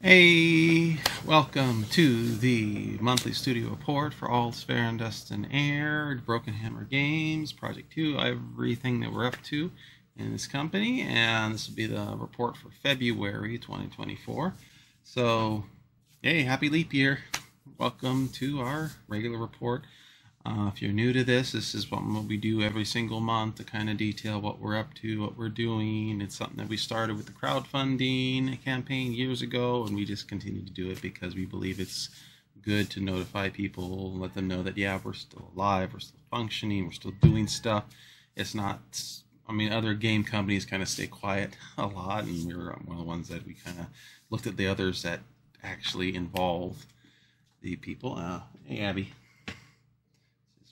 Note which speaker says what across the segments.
Speaker 1: Hey, welcome to the monthly studio report for All Is Fair in Dust and Air, Broken Hammer Games, Project 2, everything that we're up to in this company, and this will be the report for February 2024. So, hey, happy leap year. Welcome to our regular report. If you're new to this is what we do every single month to kind of detail what we're up to, what we're doing. It's something that we started with the crowdfunding campaign years ago, and we just continue to do it because we believe it's good to notify people, let them know that, yeah, we're still alive, we're still functioning, we're still doing stuff. It's not, I mean, other game companies kind of stay quiet a lot, and we were one of the ones that we kind of looked at the others that actually involve the people. Hey, Abby.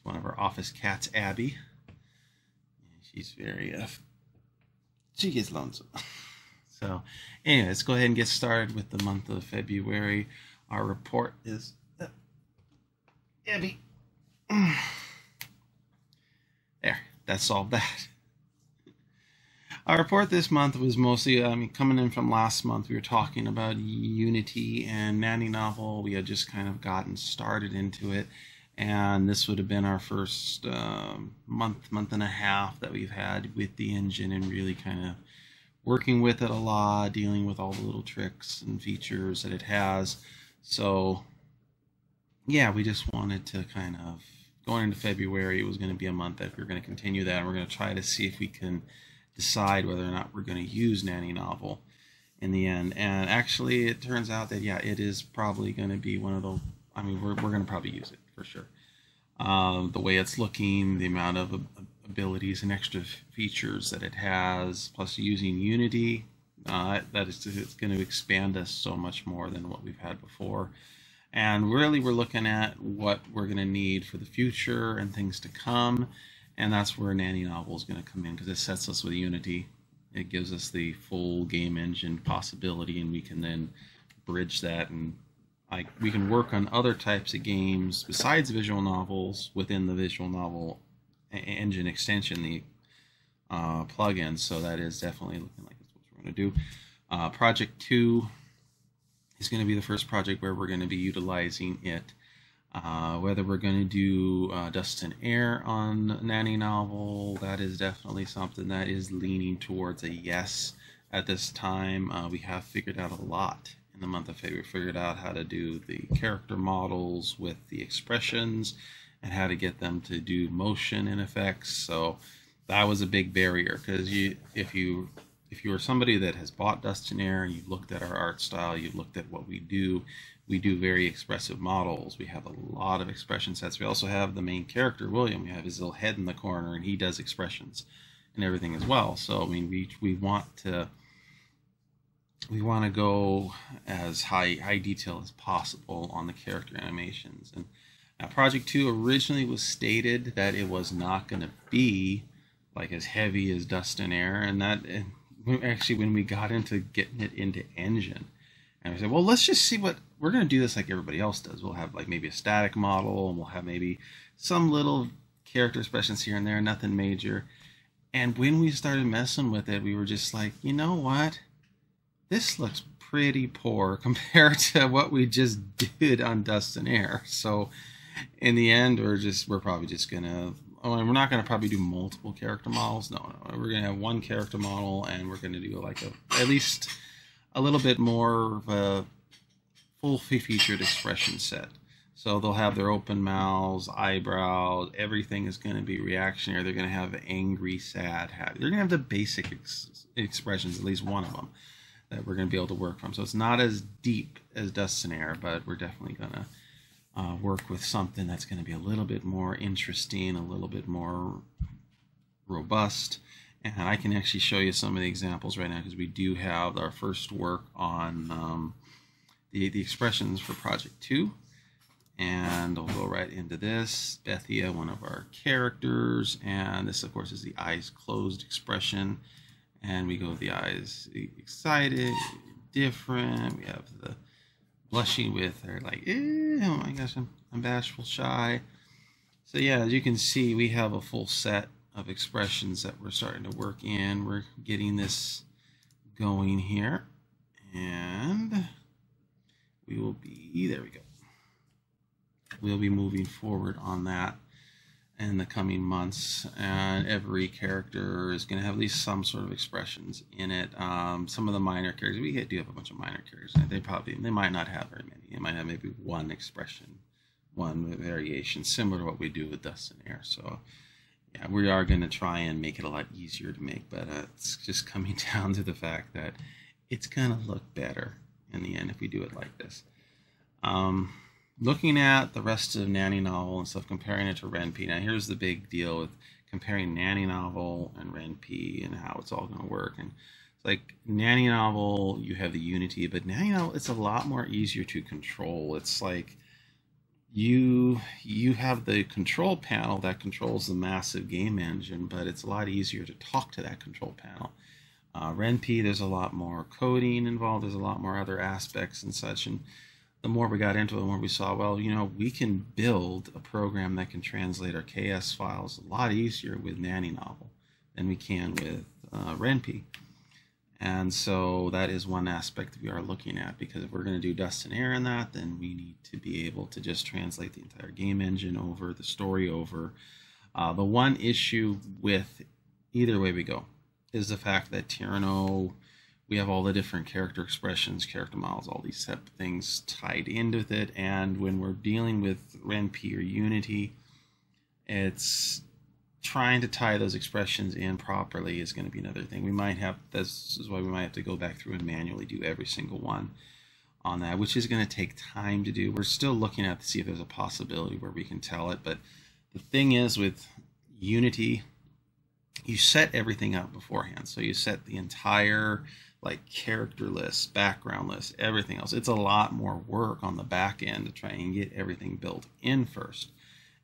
Speaker 1: One of our office cats, Abby. She's very, she gets lonesome. So, anyway, let's go ahead and get started with the month of February. Our report is, Abby. There, that solved that. Our report this month was mostly, coming in from last month, we were talking about Unity and Nanny Novel. We had just kind of gotten started into it. And this would have been our first month and a half that we've had with the engine and really kind of working with it a lot, dealing with all the little tricks and features that it has. So, yeah, we just wanted to kind of, going into February, it was going to be a month that we're going to continue that. And we're going to try to see if we can decide whether or not we're going to use Nanny Novel in the end. And actually, it turns out that, yeah, it is probably going to be one of those, I mean, we're going to probably use it for sure. The way it's looking, the amount of abilities and extra features that it has, plus using Unity, it's going to expand us so much more than what we've had before. And really, we're looking at what we're going to need for the future and things to come. And that's where Nanny Novel is going to come in, because it sets us with Unity. It gives us the full game engine possibility, and we can then bridge that, and we can work on other types of games besides visual novels within the visual novel engine extension, the plugin. So that is definitely looking like that's what we're going to do. Project 2 is going to be the first project where we're going to be utilizing it. Whether we're going to do Dust and Air on Nanny Novel, that is definitely something that is leaning towards a yes at this time. We have figured out a lot in the month of February. We figured out how to do the character models with the expressions and how to get them to do motion and effects. So that was a big barrier, because if you are somebody that has bought Dust and Air and you've looked at our art style, you've looked at what we do very expressive models. We have a lot of expression sets. We also have the main character, William. We have his little head in the corner, and he does expressions and everything as well. So I mean, we want to go as high detail as possible on the character animations. And Project 2 originally was stated that it was not going to be like as heavy as Dust and Air, and that actually, when we got into getting it into engine, and we said, well, let's just see what we're going to do. This like everybody else does. We'll have like maybe a static model, and we'll have maybe some little character expressions here and there, nothing major. And when we started messing with it, we were just like, you know what? This looks pretty poor compared to what we just did on Dust and Air. So in the end, we're probably just gonna, we're not gonna probably do multiple character models. No, we're gonna have one character model, and we're gonna do like at least a little bit more of a full featured expression set. So they'll have their open mouths, eyebrows, everything is going to be reactionary. They're going to have angry, sad, happy. They're going to have the basic expressions, at least one of them, that we're going to be able to work from. So it's not as deep as Dust and Air, but we're definitely going to work with something that's going to be a little bit more interesting, a little bit more robust. And I can actually show you some of the examples right now, because we do have our first work on the expressions for Project 2. And we'll go right into this. Bethia, one of our characters, and this, of course, is the eyes closed expression. And we go with the eyes excited, different. We have the blushing with her, like, oh my gosh, I'm bashful, shy. So yeah, as you can see, we have a full set of expressions that we're starting to work in. We're getting this going here, and we will be, there we go. We'll be moving forward on that in the coming months, and every character is going to have at least some sort of expressions in it. Some of the minor characters, we do have a bunch of minor characters, they might not have very many. They might have maybe one expression, one variation, similar to what we do with Dust and Air. So yeah, we are going to try and make it a lot easier to make, but it's just coming down to the fact that it's going to look better in the end if we do it like this. Looking at the rest of Nanny Novel and stuff, comparing it to Ren'Py. Now here's the big deal with comparing Nanny Novel and Ren'Py and how it's all going to work. And it's like Nanny Novel, you have the Unity, but Nanny Novel, it's a lot more easier to control. It's like you have the control panel that controls the massive game engine, but it's a lot easier to talk to that control panel. Ren'Py, there's a lot more coding involved. There's a lot more other aspects and such. And the more we got into it, the more we saw, well, you know, we can build a program that can translate our KS files a lot easier with Nanny Novel than we can with Ren'Py. And so that is one aspect we are looking at, because if we're going to do Dust and Air in that, then we need to be able to just translate the entire game engine over, the story over. The one issue with either way we go is the fact that Tyranno, we have all the different character expressions, character models, all these type of things tied in with it. And when we're dealing with Ren'Py or Unity, it's trying to tie those expressions in properly is going to be another thing. We might have, this is why we might have to go back through and manually do every single one on that, which is going to take time to do. We're still looking at to see if there's a possibility where we can tell it. But the thing is with Unity, you set everything up beforehand. So you set the entire like character list, background list, everything else. It's a lot more work on the back end to try and get everything built in first.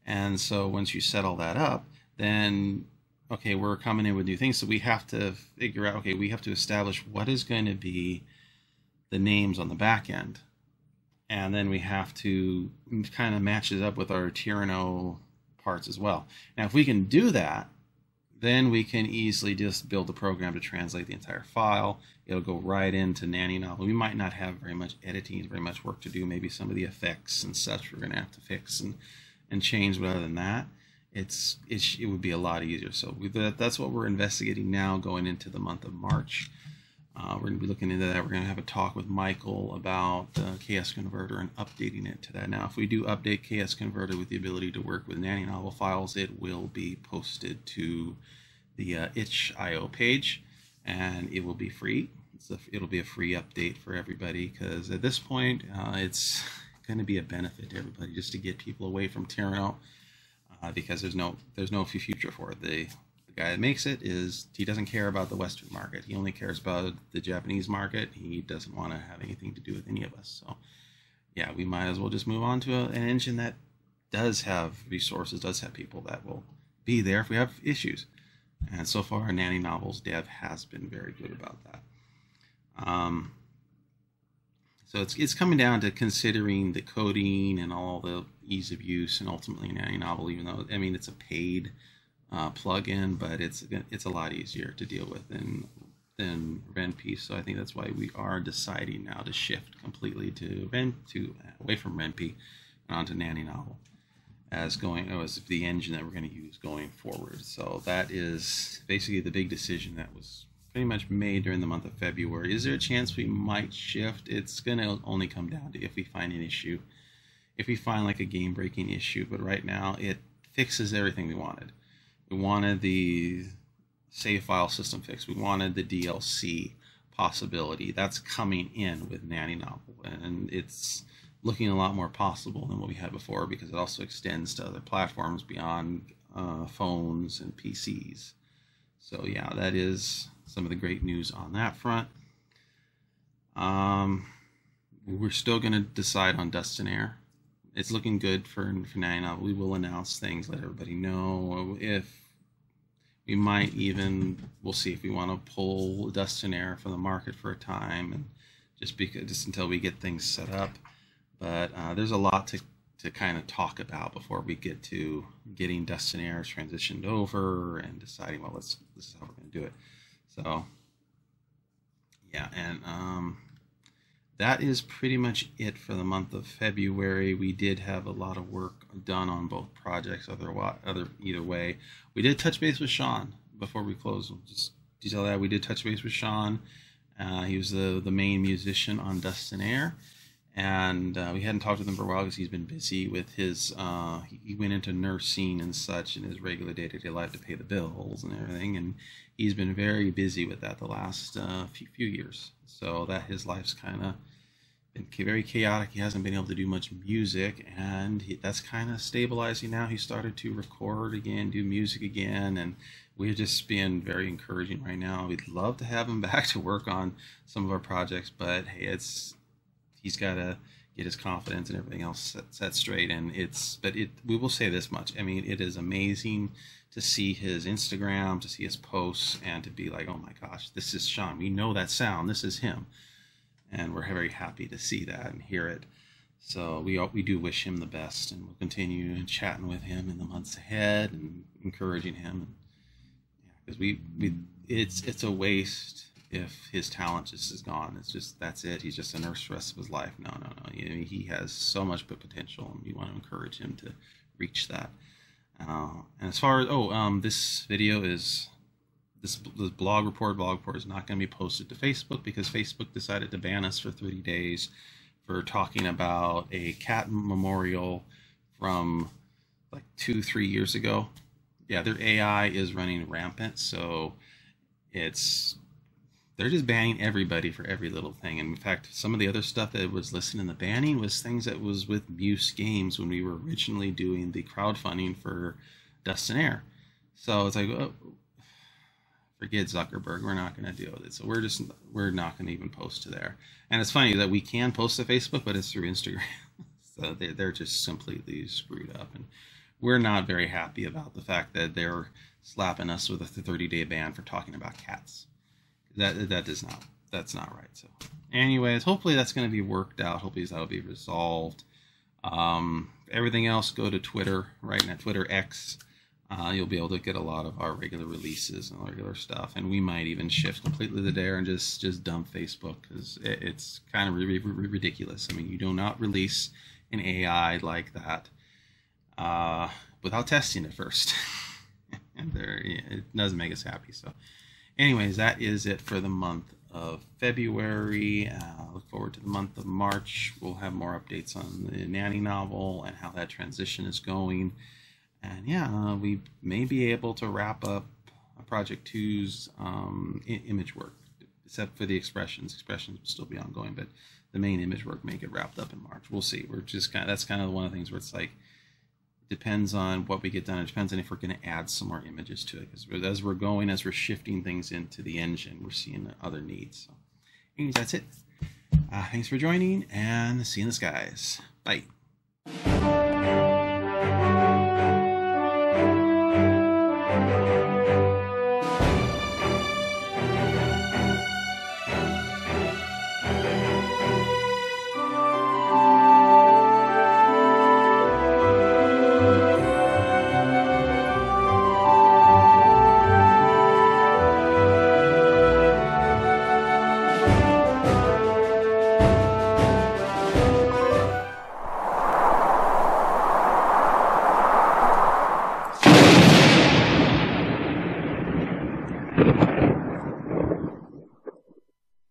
Speaker 1: And so once you set all that up, then, okay, we're coming in with new things. So we have to figure out, okay, we have to establish what is going to be the names on the back end. And then we have to kind of match it up with our Tyranno parts as well. Now, if we can do that, then we can easily just build a program to translate the entire file. It'll go right into Nanny Novel. We might not have very much editing, very much work to do. Maybe some of the effects and such we're going to have to fix and change. But other than that, it would be a lot easier. So that's what we're investigating now going into the month of March. We're going to be looking into that. We're going to have a talk with Michael about KS Converter and updating it to that. Now, if we do update KS Converter with the ability to work with Nanny Novel files, it will be posted to the itch.io page, and it will be free. It'll be a free update for everybody, because at this point, it's going to be a benefit to everybody just to get people away from Tyranno, because there's no future for it. The guy that makes it he doesn't care about the Western market. He only cares about the Japanese market. He doesn't want to have anything to do with any of us. So yeah, we might as well just move on to an engine that does have resources, does have people that will be there if we have issues. And so far, Nanny Novel's dev has been very good about that. So it's coming down to considering the coding and all the ease of use, and ultimately Nanny Novel, even though, I mean, it's a paid plugin, but it's a lot easier to deal with than Ren'Py. So I think that's why we are deciding now to shift completely away from Ren'Py and onto Nanny Novel as the engine that we're going to use going forward. So that is basically the big decision that was pretty much made during the month of February. Is there a chance we might shift? It's going to only come down to if we find an issue, if we find like a game-breaking issue. But right now, it fixes everything we wanted. We wanted the save file system fix. We wanted the DLC possibility. That's coming in with Nanny Novel, and it's looking a lot more possible than what we had before, because it also extends to other platforms beyond phones and PCs. So yeah, that is some of the great news on that front. We're still going to decide on Dust and Air. It's looking good for Nanny Novel. We will announce things, let everybody know. If we might even, we'll see if we want to pull Dust and Air from the market for a time, and just until we get things set up. But there's a lot to kind of talk about before we get to getting Dust and Air transitioned over and deciding, well, this is how we're going to do it. So yeah, and that is pretty much it for the month of February. We did have a lot of work done on both projects. Either way, we did touch base with Sean before we close. We'll just detail that we did touch base with Sean. He was the main musician on Dust and Air, and we hadn't talked with him for a while because he's been busy with his. He went into nursing and such in his regular day-to-day life to pay the bills and everything, and he's been very busy with that the last few years. So that his life's kind of been very chaotic. He hasn't been able to do much music, and that's kind of stabilizing now. He started to record again, do music again, and we're just being very encouraging right now. We'd love to have him back to work on some of our projects, but hey, he's got to get his confidence and everything else set straight. And we will say this much. I mean, it is amazing to see his Instagram, to see his posts, and to be like, oh my gosh, this is Sean. We know that sound. This is him. And we're very happy to see that and hear it. So we do wish him the best, and we'll continue chatting with him in the months ahead and encouraging him. Because it's a waste if his talent just is gone. It's just, that's it. He's just a nurse for the rest of his life. No. He has so much potential, and we want to encourage him to reach that. And as far as this video is this blog report is not going to be posted to Facebook because Facebook decided to ban us for 30 days for talking about a cat memorial from like 2-3 years ago. Yeah, their AI is running rampant, so they're just banning everybody for every little thing. And in fact, some of the other stuff that was listed in the banning was things that was with Muse Games when we were originally doing the crowdfunding for Dust and Air. So it's like, oh, forget Zuckerberg, we're not going to deal with it. So we're not going to even post to there. And it's funny that we can post to Facebook, but it's through Instagram. So they're just completely screwed up. And we're not very happy about the fact that they're slapping us with a 30-day ban for talking about cats. That's not right. So anyways, hopefully that's going to be worked out. Hopefully that'll be resolved. Everything else, go to Twitter, right now, Twitter X. You'll be able to get a lot of our regular releases and regular stuff, and we might even shift completely to there and just dump Facebook because it's kind of ridiculous. I mean, you do not release an AI like that without testing it first. And it doesn't make us happy. So anyways, that is it for the month of February. Look forward to the month of March. We'll have more updates on the Nanny novel and how that transition is going. And yeah, we may be able to wrap up Project 2's image work, except for the expressions. Expressions will still be ongoing, but the main image work may get wrapped up in March. We'll see. That's kind of one of the things where it's like, depends on what we get done. It depends on if we're going to add some more images to it. Because as we're shifting things into the engine, we're seeing other needs. So anyways, that's it. Thanks for joining, and see you in the skies. Bye.